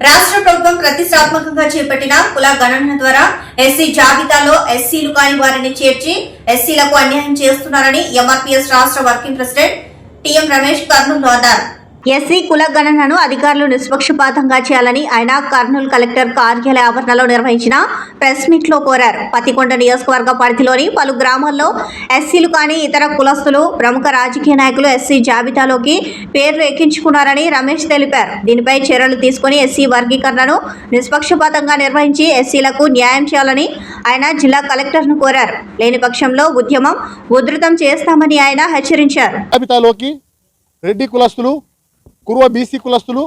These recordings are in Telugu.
రాష్ట్ర ప్రభుత్వం ప్రతిష్టాత్మకంగా చేపట్టిన కుల గణన ద్వారా ఎస్సీ జాబితాలో ఎస్సీలు కాని వారిని చేర్చి ఎస్సీలకు అన్యాయం చేస్తున్నారని ఎంఆర్పీఎస్ రాష్ట్ర working president TM Ramesh Kurnool అన్నారు. ఎస్సీ కుల గణనను అధికారులు నిష్పక్షపాతంగా చేయాలని ఆయన కర్నూలు కలెక్టర్ కార్యాలయ ఆవరణలో నిర్వహించిన ప్రెస్ మీట్ లో కోరారు. పత్తికొండ నియోజకవర్గ పరిధిలోని పలు గ్రామాల్లో ఎస్సీలు కాని ఇతర కులస్తులు, ప్రముఖ రాజకీయ నాయకులు ఎస్సీ జాబితాలోకి పేర్లు ఎక్కించుకున్నారని రమేష్ తెలిపారు. దీనిపై చర్యలు తీసుకుని ఎస్సీ వర్గీకరణను నిష్పక్షపాతంగా నిర్వహించి ఎస్సీలకు న్యాయం చేయాలని ఆయన జిల్లా కలెక్టర్ను కోరారు. లేని పక్షంలో ఉద్యమం ఉధృతం చేస్తామని ఆయన హెచ్చరించారు. రెడ్డి కులస్తులు, కురువ బీసీ కులస్తులు,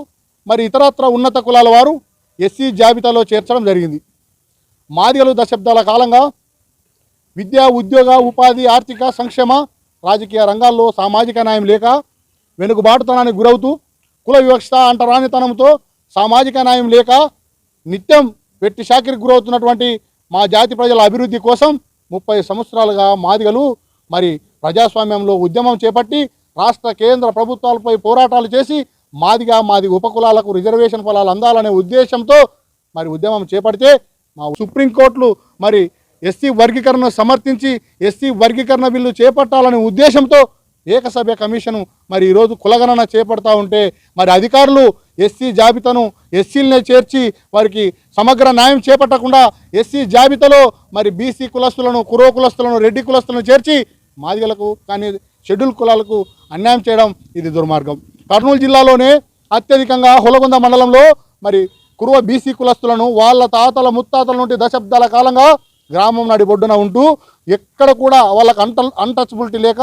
మరి ఇతరత్ర ఉన్నత కులాల వారు ఎస్సీ జాబితాలో చేర్చడం జరిగింది. మాదిగలు దశాబ్దాల కాలంగా విద్య, ఉద్యోగ, ఉపాధి, ఆర్థిక సంక్షేమ, రాజకీయ రంగాల్లో సామాజిక న్యాయం లేక వెనుకబాటుతనానికి గురవుతూ కుల వివక్ష, అంటరానితనంతో సామాజిక న్యాయం లేక నిత్యం వెట్టి షాకిరికి గురవుతున్నటువంటి మా జాతి ప్రజల అభివృద్ధి కోసం 30 సంవత్సరాలుగా మాదిగలు మరి ప్రజాస్వామ్యంలో ఉద్యమం చేపట్టి రాష్ట్ర కేంద్ర ప్రభుత్వాలపై పోరాటాలు చేసి మాది ఉపకులాలకు రిజర్వేషన్ ఫలాలు అందాలనే ఉద్దేశంతో మరి ఉద్యమం చేపడితే మా సుప్రీంకోర్టులు మరి ఎస్సీ వర్గీకరణ సమర్థించి ఎస్సీ వర్గీకరణ బిల్లు చేపట్టాలనే ఉద్దేశంతో ఏకసభ్య కమిషను మరి ఈరోజు కులగణన చేపడతా ఉంటే మరి అధికారులు ఎస్సీ జాబితాను ఎస్సీలనే చేర్చి వారికి సమగ్ర న్యాయం చేపట్టకుండా ఎస్సీ జాబితాలో మరి బీసీ కులస్తులను, కురో కులస్తులను, రెడ్డి కులస్తులను చేర్చి మాదిగలకు కానీ షెడ్యూల్ కులాలకు అన్యాయం చేయడం ఇది దుర్మార్గం. కర్నూలు జిల్లాలోనే అత్యధికంగా హొలగొంద మండలంలో మరి కురువ బీసీ కులస్తులను వాళ్ళ తాతల ముత్తాతల నుండి దశాబ్దాల కాలంగా గ్రామం నడి బొడ్డున ఉంటూ ఎక్కడ కూడా వాళ్ళకు అన్టచబిలిటీ లేక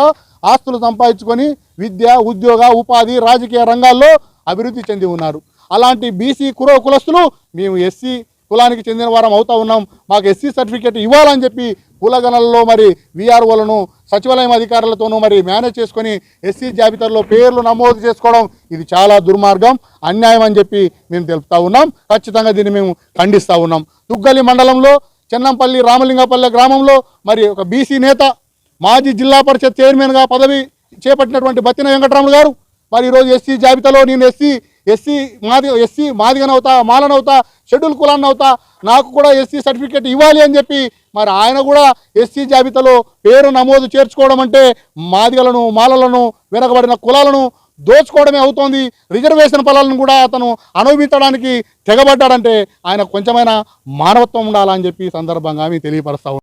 ఆస్తులు సంపాదించుకొని విద్య, ఉద్యోగ, ఉపాధి, రాజకీయ రంగాల్లో అభివృద్ధి చెంది ఉన్నారు. అలాంటి బీసీ కురవ కులస్తులు మేము ఎస్సీ కులానికి చెందిన వారం అవుతా ఉన్నాం, మాకు ఎస్సీ సర్టిఫికేట్ ఇవ్వాలని చెప్పి కులగణనలో మరి వీఆర్ఓలను సచివాలయం అధికారులతోనూ మరి మేనేజ్ చేసుకొని ఎస్సీ జాబితాలో పేర్లు నమోదు చేసుకోవడం ఇది చాలా దుర్మార్గం, అన్యాయం అని చెప్పి మేము తెలుపుతా ఉన్నాం. ఖచ్చితంగా దీన్ని మేము ఖండిస్తూ ఉన్నాం. దుగ్గలి మండలంలో చెన్నంపల్లి రామలింగపల్లె గ్రామంలో మరి ఒక బీసీ నేత, మాజీ జిల్లా పరిషత్ చైర్మన్గా పదవి చేపట్టినటువంటి బత్తిన వెంకటరాములు గారు మరి ఈరోజు ఎస్సీ జాబితాలో నేను ఎస్సీ మాదిగనవుతా, మాలనవుతా, షెడ్యూల్ కులాన్ని అవుతా, నాకు కూడా ఎస్సీ సర్టిఫికేట్ ఇవ్వాలి అని చెప్పి మరి ఆయన కూడా ఎస్సీ జాబితాలో పేరు నమోదు చేర్చుకోవడం అంటే మాదిగలను, మాలలను, వెనకబడిన కులాలను దోచుకోవడమే అవుతోంది. రిజర్వేషన్ ఫలాలను కూడా అతను అనుభవించడానికి తెగబడ్డాడంటే ఆయన కొంచెమైనా మానవత్వం ఉండాలని చెప్పి సందర్భంగా మేము తెలియపరుస్తా